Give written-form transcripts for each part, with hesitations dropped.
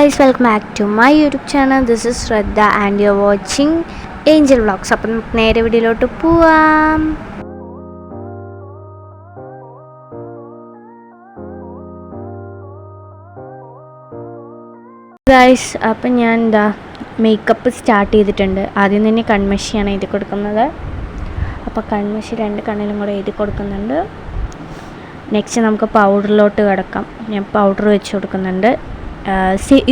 guys, welcome back to my YouTube channel. This is Shraddha and you're watching Angel Vlogs. അപ്പോൾ നമുക്ക് നേരെ വീഡിയോയിലോട്ട് പോവാം. ഗൈസ്, അപ്പം ഞാൻ മേക്കപ്പ് സ്റ്റാർട്ട് ചെയ്തിട്ടുണ്ട്. ആദ്യം തന്നെ കൺമഷിയാണ് എഴുതി കൊടുക്കുന്നത്. അപ്പോൾ കൺമഷി 2 കണ്ണിലും കൂടെ എഴുതി കൊടുക്കുന്നുണ്ട്. നെക്സ്റ്റ് നമുക്ക് പൗഡറിലോട്ട് കിടക്കാം. ഞാൻ പൗഡർ വെച്ച് കൊടുക്കുന്നുണ്ട്.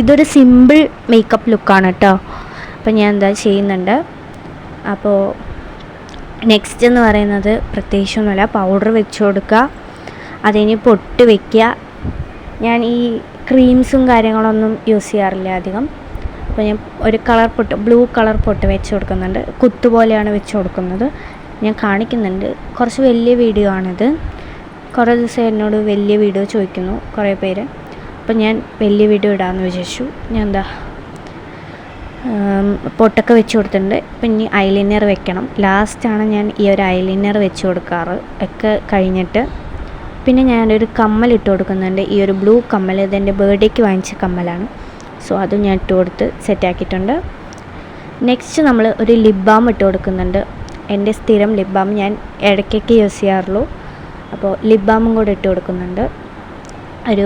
ഇതൊരു സിമ്പിൾ മേക്കപ്പ് ലുക്കാണ് കേട്ടോ. അപ്പോൾ ഞാൻ ചെയ്യുന്നുണ്ട്. അപ്പോൾ നെക്സ്റ്റ് എന്ന് പറയുന്നത് പ്രത്യേകിച്ചൊന്നുമില്ല, പൗഡർ വെച്ച് കൊടുക്കുക, അതിന് പൊട്ട് വയ്ക്കുക. ഞാൻ ഈ ക്രീംസും കാര്യങ്ങളൊന്നും യൂസ് ചെയ്യാറില്ല അധികം. അപ്പോൾ ഞാൻ ഒരു കളർ പൊട്ട്, ബ്ലൂ കളർ പൊട്ട് വെച്ച് കൊടുക്കുന്നുണ്ട്. കുത്തുപോലെയാണ് വെച്ച് കൊടുക്കുന്നത്. ഞാൻ കാണിക്കുന്നുണ്ട്. കുറച്ച് വലിയ വീഡിയോ ആണിത്. കുറേ ദിവസം എന്നോട് വലിയ വീഡിയോ ചോദിക്കുന്നു കുറേ പേര്. അപ്പോൾ ഞാൻ വലിയ വീഡിയോ ഇടാമെന്ന് വിചാരിച്ചു. ഞാൻ പൊട്ടൊക്കെ വെച്ച് കൊടുത്തിട്ടുണ്ട്. ഇപ്പം ഇനി ഐലൈനർ വെക്കണം. ലാസ്റ്റാണ് ഞാൻ ഈ ഒരു ഐലൈനർ വെച്ച് കൊടുക്കാറ് ഒക്കെ കഴിഞ്ഞിട്ട്. പിന്നെ ഞാനൊരു കമ്മൽ ഇട്ട് കൊടുക്കുന്നുണ്ട്. ഈ ഒരു ബ്ലൂ കമ്മൽ ഇതെൻ്റെ ബർത്ത്ഡേക്ക് വാങ്ങിച്ച കമ്മലാണ്. സോ അതും ഞാൻ ഇട്ട് കൊടുത്ത് സെറ്റാക്കിയിട്ടുണ്ട്. നെക്സ്റ്റ് നമ്മൾ ഒരു ലിപ് ബാം ഇട്ട് കൊടുക്കുന്നുണ്ട്. എൻ്റെ സ്ഥിരം ലിപ് ബാം ഞാൻ ഇടയ്ക്കൊക്കെ യൂസ് ചെയ്യാറുള്ളൂ. അപ്പോൾ ലിപ് ബാമും കൂടെ ഇട്ട് കൊടുക്കുന്നുണ്ട്. ഒരു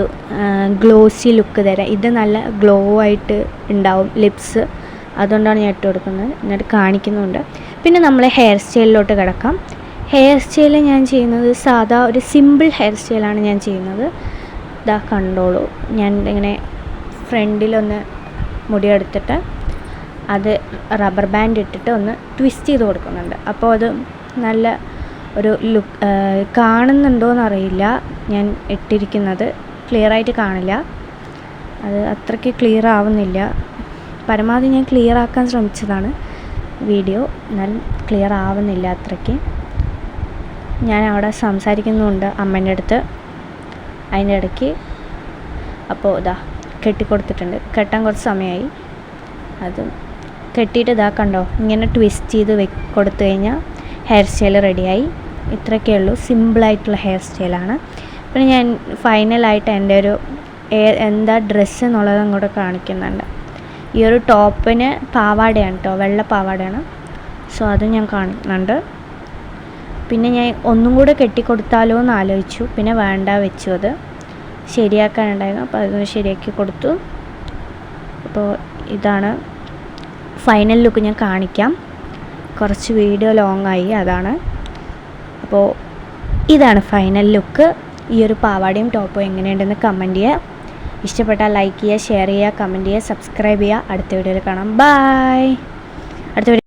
ഗ്ലോസി ലുക്ക് തരാം. ഇത് നല്ല ഗ്ലോ ആയിട്ട് ഉണ്ടാവും ലിപ്സ്, അതുകൊണ്ടാണ് ഞാൻ ഇട്ട് കൊടുക്കുന്നത്. എന്നിട്ട് കാണിക്കുന്നുണ്ട്. പിന്നെ നമ്മൾ ഹെയർ സ്റ്റൈലിലോട്ട് കിടക്കാം. ഹെയർ സ്റ്റൈൽ ഞാൻ ചെയ്യുന്നത് സാധാ ഒരു സിമ്പിൾ ഹെയർ സ്റ്റൈലാണ് ഞാൻ ചെയ്യുന്നത്. ഇതാ കണ്ടോളൂ. ഞാൻ ഇങ്ങനെ ഫ്രണ്ടിലൊന്ന് മുടിയെടുത്തിട്ട് അത് റബ്ബർ ബാൻഡ് ഇട്ടിട്ട് ഒന്ന് ട്വിസ്റ്റ് ചെയ്ത് കൊടുക്കുന്നുണ്ട്. അപ്പോൾ അത് നല്ല ഒരു ലുക്ക് കാണുന്നുണ്ടോയെന്നറിയില്ല. ഞാൻ ഇട്ടിരിക്കുന്നത് ക്ലിയറായിട്ട് കാണില്ല, അത് അത്രയ്ക്ക് ക്ലിയർ ആവുന്നില്ല. പരമാവധി ഞാൻ ക്ലിയർ ആക്കാൻ ശ്രമിച്ചതാണ് വീഡിയോ, എന്നാലും ക്ലിയർ ആവുന്നില്ല അത്രയ്ക്ക്. ഞാൻ അവിടെ സംസാരിക്കുന്നുണ്ട് അമ്മേൻ്റെ അടുത്ത് അതിൻ്റെ ഇടയ്ക്ക്. അപ്പോൾ കെട്ടിക്കൊടുത്തിട്ടുണ്ട്. കെട്ടാൻ കുറച്ച് സമയമായി. അത് കെട്ടിയിട്ട് കണ്ടോ, ഇങ്ങനെ ട്വിസ്റ്റ് ചെയ്ത് കൊടുത്തു കഴിഞ്ഞാൽ ഹെയർ സ്റ്റൈൽ റെഡിയായി. ഇത്രയൊക്കെ ഉള്ളൂ, സിമ്പിളായിട്ടുള്ള ഹെയർ സ്റ്റൈലാണ്. പിന്നെ ഞാൻ ഫൈനലായിട്ട് എൻ്റെ ഒരു എന്താ ഡ്രസ്സ് എന്നുള്ളത് അങ്ങോട്ട് കാണിക്കുന്നുണ്ട്. ഈ ഒരു ടോപ്പിന് പാവാടയാണ് കേട്ടോ, വെള്ള പാവാടയാണ്. സോ അതും ഞാൻ കാണിക്കുന്നുണ്ട്. പിന്നെ ഞാൻ ഒന്നും കൂടെ കെട്ടിക്കൊടുത്താലോ എന്ന് ആലോചിച്ചു, പിന്നെ വേണ്ട വെച്ചു. അത് ശരിയാക്കാനുണ്ടായിരുന്നു. അപ്പോൾ അതൊന്ന് ശരിയാക്കി കൊടുത്തു. അപ്പോൾ ഇതാണ് ഫൈനൽ ലുക്ക്. ഞാൻ കാണിക്കാം, കുറച്ച് വീഡിയോ ലോങ് ആയി, അതാണ്. അപ്പോൾ ഇതാണ് ഫൈനൽ ലുക്ക്. ഈ ഒരു പാവാടയും ടോപ്പും എങ്ങനെയുണ്ടെന്ന് കമൻറ്റ് ചെയ്യുക. ഇഷ്ടപ്പെട്ടാൽ ലൈക്ക് ചെയ്യുക, ഷെയർ ചെയ്യുക, കമൻറ്റ് ചെയ്യുക, സബ്സ്ക്രൈബ് ചെയ്യുക. അടുത്ത വീഡിയോയിൽ കാണാം. ബൈ. അടുത്ത വീഡിയോ